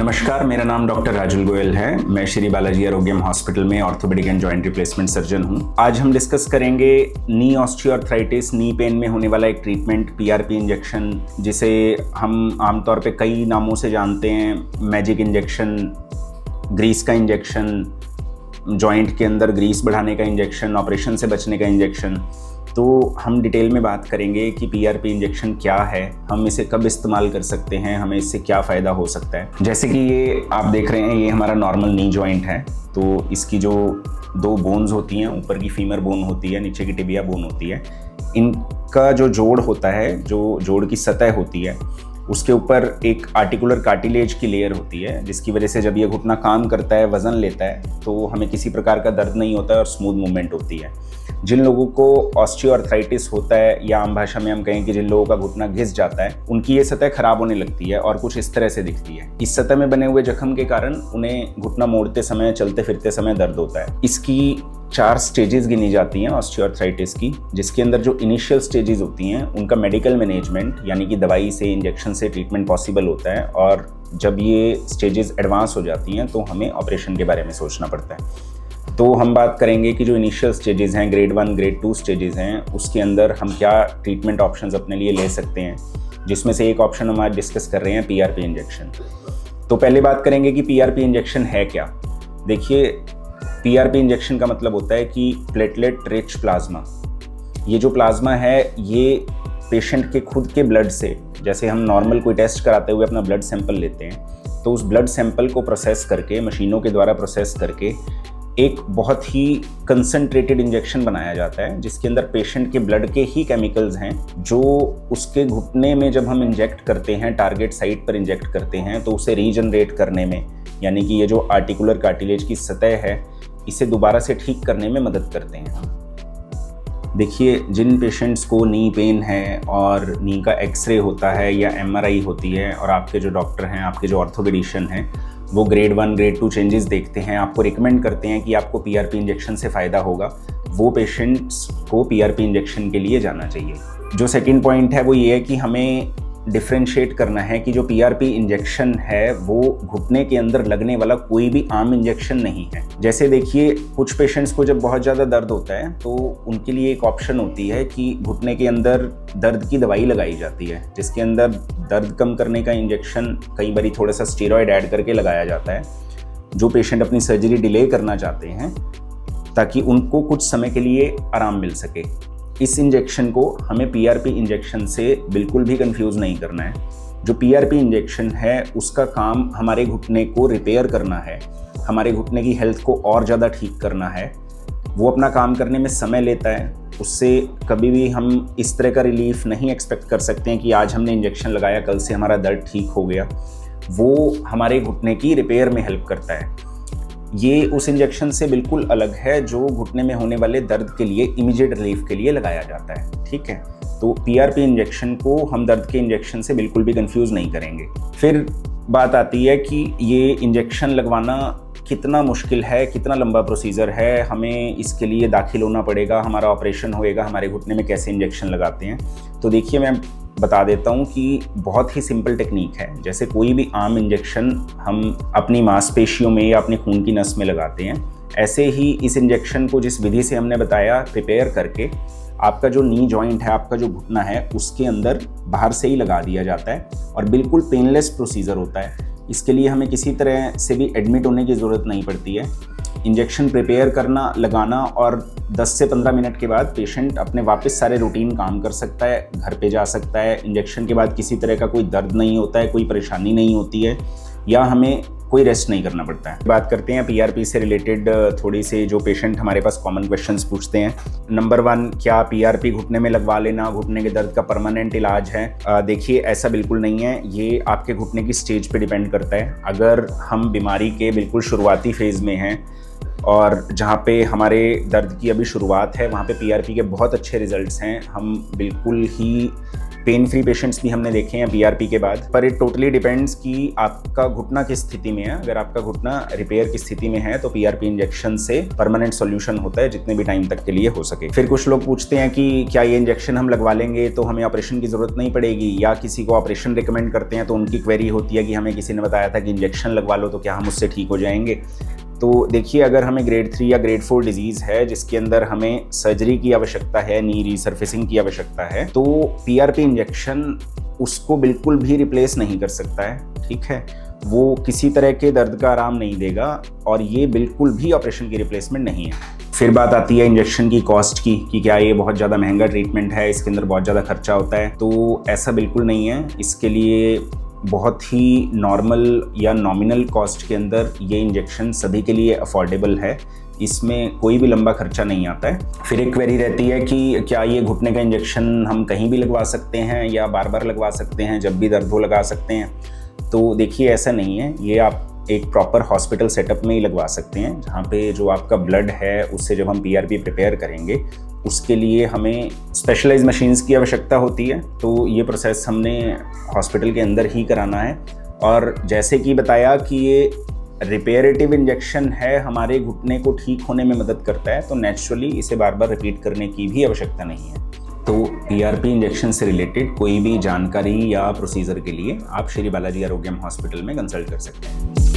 नमस्कार, मेरा नाम डॉक्टर राजुल गोयल है। मैं श्री बालाजी आरोग्यम हॉस्पिटल में orthopaedic and joint replacement surgeon हूं। आज हम डिस्कस करेंगे नी ऑस्टियोआर्थराइटिस, नी पेन में होने वाला एक ट्रीटमेंट पीआरपी इंजेक्शन, जिसे हम आमतौर पे कई नामों से जानते हैं। मैजिक इंजेक्शन, ग्रीस का इंजेक्शन, जॉइंट के अंदर ग्रीस बढ़ाने का इंजेक्शन, ऑपरेशन से बचने का इंजेक्शन। तो हम डिटेल में बात करेंगे कि पीआरपी इंजेक्शन क्या है, हम इसे कब इस्तेमाल कर सकते हैं, हमें इससे क्या फ़ायदा हो सकता है। जैसे कि ये आप देख रहे हैं, ये हमारा नॉर्मल नी जॉइंट है। तो इसकी जो दो बोन्स होती हैं, ऊपर की फीमर बोन होती है, नीचे की टिबिया बोन होती है। इनका जो जोड़ होता है, जो जोड़ की सतह होती है, उसके ऊपर एक आर्टिकुलर कार्टिलेज की लेयर होती है, जिसकी वजह से जब ये घुटना काम करता है, वज़न लेता है, तो हमें किसी प्रकार का दर्द नहीं होता है और स्मूथ मूवमेंट होती है। जिन लोगों को ऑस्टियोआर्थराइटिस होता है, या आम भाषा में हम कहें कि जिन लोगों का घुटना घिस जाता है, उनकी ये सतह खराब होने लगती है और कुछ इस तरह से दिखती है। इस सतह में बने हुए जख्म के कारण उन्हें घुटना मोड़ते समय, चलते फिरते समय दर्द होता है। इसकी 4 स्टेजेस गिनी जाती हैं ऑस्टियोआर्थराइटिस की, जिसके अंदर जो इनिशियल स्टेजेस होती हैं उनका मेडिकल मैनेजमेंट यानी कि दवाई से, इंजेक्शन से ट्रीटमेंट पॉसिबल होता है, और जब ये स्टेजेस एडवांस हो जाती हैं तो हमें ऑपरेशन के बारे में सोचना पड़ता है। तो हम बात करेंगे कि जो इनिशियल स्टेजेस हैं, ग्रेड 1, ग्रेड 2 स्टेजेस हैं, उसके अंदर हम क्या ट्रीटमेंट ऑप्शंस अपने लिए ले सकते हैं, जिसमें से एक ऑप्शन हम आज डिस्कस कर रहे हैं, पीआरपी इंजेक्शन। तो पहले बात करेंगे कि पीआरपी इंजेक्शन है क्या। देखिए, पीआरपी इंजेक्शन का मतलब होता है कि प्लेटलेट रिच प्लाज्मा। ये जो प्लाज्मा है, ये पेशेंट के खुद के ब्लड से, जैसे हम नॉर्मल कोई टेस्ट कराते हुए अपना ब्लड सैंपल लेते हैं, तो उस ब्लड सैंपल को प्रोसेस करके, मशीनों के द्वारा प्रोसेस करके एक बहुत ही कंसंट्रेटेड इंजेक्शन बनाया जाता है, जिसके अंदर पेशेंट के ब्लड के ही केमिकल्स हैं, जो उसके घुटने में जब हम इंजेक्ट करते हैं, टारगेट साइट पर इंजेक्ट करते हैं, तो उसे रीजनरेट करने में, यानी कि ये जो आर्टिकुलर कार्टिलेज की सतह है, इसे दोबारा से ठीक करने में मदद करते हैं। देखिए, जिन पेशेंट्स को नी पेन है और नी का एक्सरे होता है या एमआरआई होती है, और आपके जो डॉक्टर हैं, आपके जो ऑर्थोपेडिशियन हैं, वो ग्रेड 1, ग्रेड 2 चेंजेस देखते हैं, आपको रिकमेंड करते हैं कि आपको पीआरपी इंजेक्शन से फ़ायदा होगा, वो पेशेंट्स को पीआरपी इंजेक्शन के लिए जाना चाहिए। जो सेकंड पॉइंट है वो ये है कि हमें डिफ्रेंशिएट करना है कि जो पीआरपी इंजेक्शन है वो घुटने के अंदर लगने वाला कोई भी आम इंजेक्शन नहीं है। जैसे देखिए, कुछ पेशेंट्स को जब बहुत ज़्यादा दर्द होता है तो उनके लिए एक ऑप्शन होती है कि घुटने के अंदर दर्द की दवाई लगाई जाती है, जिसके अंदर दर्द कम करने का इंजेक्शन, कई बार थोड़ा सा स्टेरॉयड ऐड करके लगाया जाता है। जो पेशेंट अपनी सर्जरी डिले करना चाहते हैं ताकि उनको कुछ समय के लिए आराम मिल सके। इस इंजेक्शन को हमें पीआरपी इंजेक्शन से बिल्कुल भी कंफ्यूज नहीं करना है। जो पीआरपी इंजेक्शन है, उसका काम हमारे घुटने को रिपेयर करना है, हमारे घुटने की हेल्थ को और ज़्यादा ठीक करना है। वो अपना काम करने में समय लेता है, उससे कभी भी हम इस तरह का रिलीफ नहीं एक्सपेक्ट कर सकते हैं कि आज हमने इंजेक्शन लगाया, कल से हमारा दर्द ठीक हो गया। वो हमारे घुटने की रिपेयर में हेल्प करता है। ये उस इंजेक्शन से बिल्कुल अलग है जो घुटने में होने वाले दर्द के लिए, इमीडिएट रिलीफ के लिए लगाया जाता है। ठीक है, तो पीआरपी इंजेक्शन को हम दर्द के इंजेक्शन से बिल्कुल भी कंफ्यूज नहीं करेंगे। फिर बात आती है कि ये इंजेक्शन लगवाना कितना मुश्किल है, कितना लंबा प्रोसीजर है, हमें इसके लिए दाखिल होना पड़ेगा, हमारा ऑपरेशन होएगा, हमारे घुटने में कैसे इंजेक्शन लगाते हैं। तो देखिए, मैं बता देता हूँ कि बहुत ही सिंपल टेक्निक है। जैसे कोई भी आम इंजेक्शन हम अपनी मांसपेशियों में या अपनी खून की नस में लगाते हैं, ऐसे ही इस इंजेक्शन को जिस विधि से हमने बताया, प्रिपेयर करके आपका जो नी जॉइंट है, आपका जो घुटना है, उसके अंदर बाहर से ही लगा दिया जाता है, और बिल्कुल पेनलेस प्रोसीजर होता है। इसके लिए हमें किसी तरह से भी एडमिट होने की ज़रूरत नहीं पड़ती है। इंजेक्शन प्रिपेयर करना, लगाना, और 10 से 15 मिनट के बाद पेशेंट अपने वापस सारे रूटीन काम कर सकता है, घर पे जा सकता है। इंजेक्शन के बाद किसी तरह का कोई दर्द नहीं होता है, कोई परेशानी नहीं होती है, या हमें कोई रेस्ट नहीं करना पड़ता है। बात करते हैं पीआरपी से रिलेटेड थोड़ी सी, जो पेशेंट हमारे पास कॉमन क्वेश्चंस पूछते हैं। नंबर 1, क्या पीआरपी घुटने में लगवा लेना घुटने के दर्द का परमानेंट इलाज है? देखिए, ऐसा बिल्कुल नहीं है। ये आपके घुटने की स्टेज पे डिपेंड करता है। अगर हम बीमारी के बिल्कुल शुरुआती फेज़ में हैं और जहाँ पे हमारे दर्द की अभी शुरुआत है, वहाँ पे पीआरपी के बहुत अच्छे रिजल्ट्स हैं, हम बिल्कुल ही पेन फ्री पेशेंट्स भी हमने देखे हैं पीआरपी के बाद। पर इट टोटली डिपेंड्स कि आपका घुटना किस स्थिति में है। अगर आपका घुटना रिपेयर की स्थिति में है तो पीआरपी इंजेक्शन से परमानेंट सॉल्यूशन होता है जितने भी टाइम तक के लिए हो सके। फिर कुछ लोग पूछते हैं कि क्या ये इंजेक्शन हम लगवा लेंगे तो हमें ऑपरेशन की जरूरत नहीं पड़ेगी, या किसी को ऑपरेशन रिकमेंड करते हैं तो उनकी क्वेरी होती है कि हमें किसी ने बताया था कि इंजेक्शन लगवा लो तो क्या हम उससे ठीक हो जाएंगे। तो देखिए, अगर हमें ग्रेड 3 या ग्रेड 4 डिजीज़ है जिसके अंदर हमें सर्जरी की आवश्यकता है, नी रीसर्फेसिंग की आवश्यकता है, तो पीआरपी इंजेक्शन उसको बिल्कुल भी रिप्लेस नहीं कर सकता है। ठीक है, वो किसी तरह के दर्द का आराम नहीं देगा और ये बिल्कुल भी ऑपरेशन की रिप्लेसमेंट नहीं है। फिर बात आती है इंजेक्शन की कॉस्ट की कि क्या ये बहुत ज़्यादा महंगा ट्रीटमेंट है, इसके अंदर बहुत ज़्यादा खर्चा होता है। तो ऐसा बिल्कुल नहीं है। इसके लिए बहुत ही नॉर्मल या नॉमिनल कॉस्ट के अंदर ये इंजेक्शन सभी के लिए अफोर्डेबल है। इसमें कोई भी लंबा खर्चा नहीं आता है। फिर एक क्वेरी रहती है कि क्या ये घुटने का इंजेक्शन हम कहीं भी लगवा सकते हैं या बार बार लगवा सकते हैं, जब भी दर्द हो लगा सकते हैं। तो देखिए, ऐसा नहीं है। ये आप एक प्रॉपर हॉस्पिटल सेटअप में ही लगवा सकते हैं, जहाँ पे जो आपका ब्लड है उससे जब हम पीआरपी प्रिपेयर करेंगे उसके लिए हमें स्पेशलाइज्ड मशीन्स की आवश्यकता होती है। तो ये प्रोसेस हमने हॉस्पिटल के अंदर ही कराना है। और जैसे कि बताया कि ये रिपेयरेटिव इंजेक्शन है, हमारे घुटने को ठीक होने में मदद करता है, तो नेचुरली इसे बार बार रिपीट करने की भी आवश्यकता नहीं है। तो पीआरपी इंजेक्शन से रिलेटेड कोई भी जानकारी या प्रोसीजर के लिए आप श्री बालाजी आरोग्यम हॉस्पिटल में कंसल्ट कर सकते हैं।